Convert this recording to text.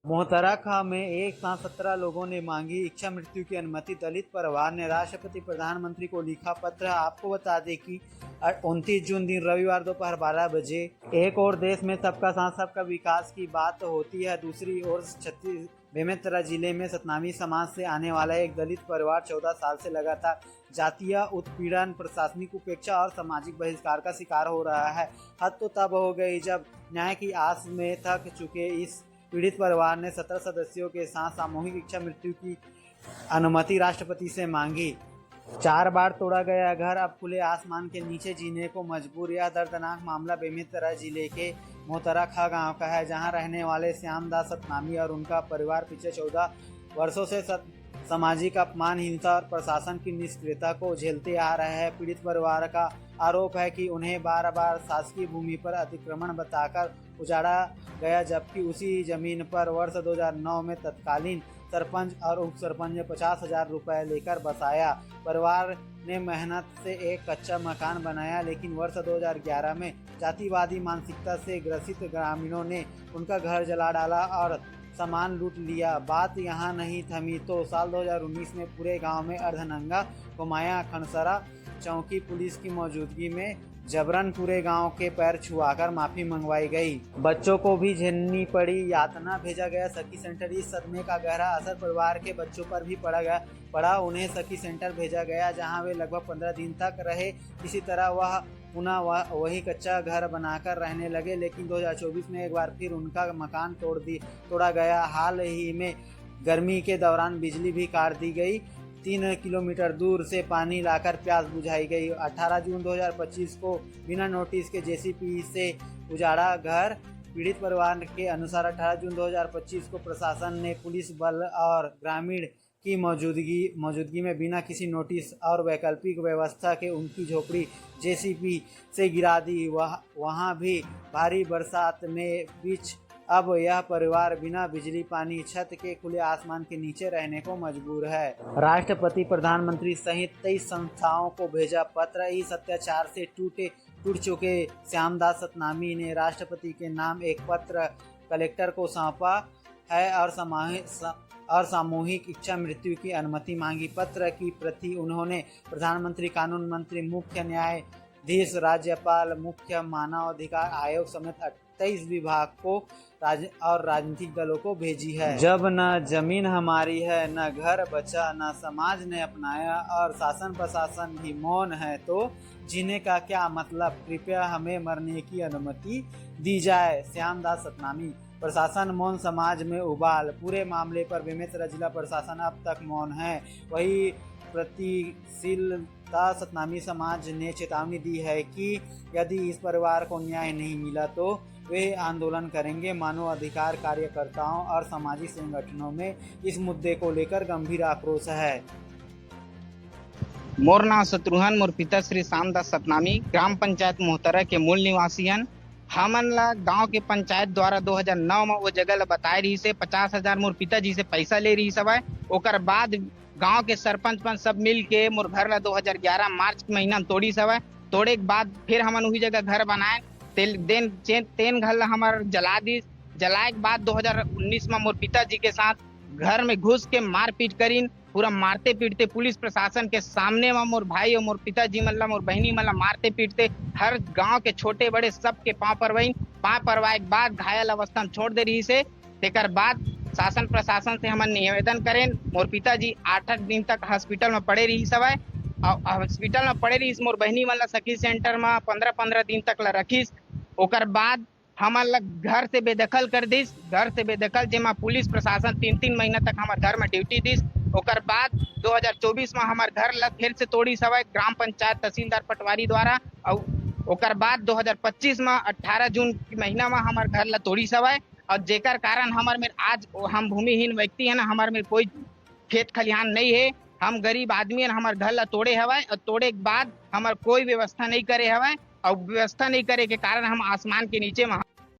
मोहतरा खां में एक साथ 17 लोगों ने मांगी इच्छा मृत्यु की अनुमति। दलित परिवार ने राष्ट्रपति प्रधानमंत्री को लिखा पत्र। आपको बता दें कि 29 जून दिन रविवार दोपहर 12 बजे एक और देश में सबका साथ सबका विकास की बात होती है, दूसरी ओर छत्तीस बेमेतरा जिले में सतनामी समाज से आने वाला एक दलित परिवार 14 साल से लगातार जातीय उत्पीड़न, प्रशासनिक उपेक्षा और सामाजिक बहिष्कार का शिकार हो रहा है। हद तो तब हो गई जब न्याय की आस में थक चुके इस पीड़ित परिवार ने 17 सदस्यों के साथ सामूहिक इच्छा मृत्यु की अनुमति राष्ट्रपति से मांगी। 4 बार तोड़ा गया घर, अब खुले आसमान के नीचे जीने को मजबूर। यह दर्दनाक मामला बेमेतरा जिले के मोहतरा खां गांव का है, जहां रहने वाले श्यामदास सतनामी और उनका परिवार पिछले 14 वर्षों से सामाजिक अपमान, हिंसा और प्रशासन की निष्क्रियता को झेलते आ रहे हैं। पीड़ित परिवार का आरोप है कि उन्हें बार बार शासकीय भूमि पर अतिक्रमण बताकर उजाड़ा गया, जबकि उसी जमीन पर वर्ष 2009 में तत्कालीन सरपंच और उप सरपंच ने 50,000 रुपये लेकर बसाया। परिवार ने मेहनत से एक कच्चा मकान बनाया, लेकिन वर्ष 2011 में जातिवादी मानसिकता से ग्रसित ग्रामीणों ने उनका घर जला डाला और सामान लूट लिया। बात यहाँ नहीं थमी तो साल 2019 में पूरे गांव में अर्धनंगा घुमाया। खनसरा चौकी पुलिस की मौजूदगी में जबरन पूरे गांव के पैर छुआकर माफी मंगवाई गई। बच्चों को भी झेलनी पड़ी यातना, भेजा गया सखी सेंटर। इस सदमे का गहरा असर परिवार के बच्चों पर भी पड़ा। उन्हें सखी सेंटर भेजा गया, जहां वे लगभग 15 दिन तक रहे। इसी तरह वह पुनः वही कच्चा घर बनाकर रहने लगे, लेकिन 2024 में एक बार फिर उनका मकान तोड़ा गया। हाल ही में गर्मी के दौरान बिजली भी काट दी गई। 3 किलोमीटर दूर से पानी लाकर प्यास बुझाई गई। 18 जून 2025 को बिना नोटिस के जेसीबी से उजाड़ा घर। पीड़ित परिवार के अनुसार 18 जून 2025 को प्रशासन ने पुलिस बल और ग्रामीण की मौजूदगी में बिना किसी नोटिस और वैकल्पिक व्यवस्था के उनकी झोपड़ी जेसीबी से गिरा दी। वहाँ भी भारी बरसात में बीच अब यह परिवार बिना बिजली, पानी, छत के खुले आसमान के नीचे रहने को मजबूर है। राष्ट्रपति, प्रधानमंत्री सहित 23 संस्थाओं को भेजा पत्र। इस अत्याचार से टूट चुके श्यामदास सतनामी ने राष्ट्रपति के नाम एक पत्र कलेक्टर को सौंपा है और सामूहिक इच्छा मृत्यु की अनुमति मांगी। पत्र की प्रति उन्होंने प्रधानमंत्री, कानून मंत्री, मुख्य न्यायाधीश, राज्यपाल, मुख्य मानवाधिकार आयोग समेत 23 विभाग को और राजनीतिक दलों को भेजी है। जब न जमीन हमारी है, न घर बचा, न समाज ने अपनाया और शासन प्रशासन ही मौन है, तो जीने का क्या मतलब? कृपया हमें मरने की अनुमति दी जाए। श्यामदास सतनामी। प्रशासन मौन, समाज में उबाल। पूरे मामले पर बेमेतरा जिला प्रशासन अब तक मौन है। वही प्रतिशीलता सतनामी समाज ने चेतावनी दी है कि यदि इस परिवार को न्याय नहीं मिला तो वे आंदोलन करेंगे। मानव अधिकार कार्यकर्ताओं और सामाजिक संगठनों में इस मुद्दे को लेकर गंभीर आक्रोश है। मोर नाम शत्रुघ्न, मोर पिता श्री श्यामदास सतनामी ग्राम पंचायत मोहतरा के मूल निवासी हन। हमन ला गांव के पंचायत द्वारा 2009 में वो जगह ला बताए रही से 50,000 मोर पिताजी से पैसा ले रही सब है। ओकर बाद गांव के सरपंच सब मिल के मोर घर ला 2011 मार्च महीना में तोड़ी सब है। तोड़े के बाद फिर हमन वही जगह घर बनाए। तेन घर ला हमार जला दी। जलाए के बाद 2019 में मोर पिताजी के साथ घर में घुस के मारपीट करीन। पूरा मारते पीटते पुलिस प्रशासन के सामने में मोर भाई और मोर पिताजी मन ला, मोर बहनी मन ला मारते पीटते हर गांव के छोटे बड़े सबके पाँव परवाए के बाद घायल अवस्था में छोड़ दे रही से। तेकर बाद शासन प्रशासन से हमन निवेदन करें। मोर पिताजी 8 दिन तक हॉस्पिटल में पड़े रही सब है। हॉस्पिटल में पड़े रही मोर बहनी मन ला सखी सेंटर में 15-15 दिन तक ला रखीस। ओकर बाद हमन ला घर से बेदखल कर दिस। घर से बेदखल जेमा पुलिस प्रशासन 3-3 महीना तक हमारे घर में ड्यूटी दिस। ओकर बाद 2024 में हमारे घर ला फिर से तोड़ी सवाई ग्राम पंचायत तहसीलदार पटवारी द्वारा। और ओकर बाद 2025 में 18 जून के महीना में हमारे घर ला तोड़ी सवाई। और जेकर कारण हमारे में आज हम भूमिहीन व्यक्ति है ना, हमारे में कोई खेत खलिहान नहीं है। हम गरीब आदमी है, हमारे घर ला तोड़े हवाए और तोड़े के बाद हमारे कोई व्यवस्था नहीं करे हवाए। और व्यवस्था नहीं करे के कारण हम आसमान के नीचे में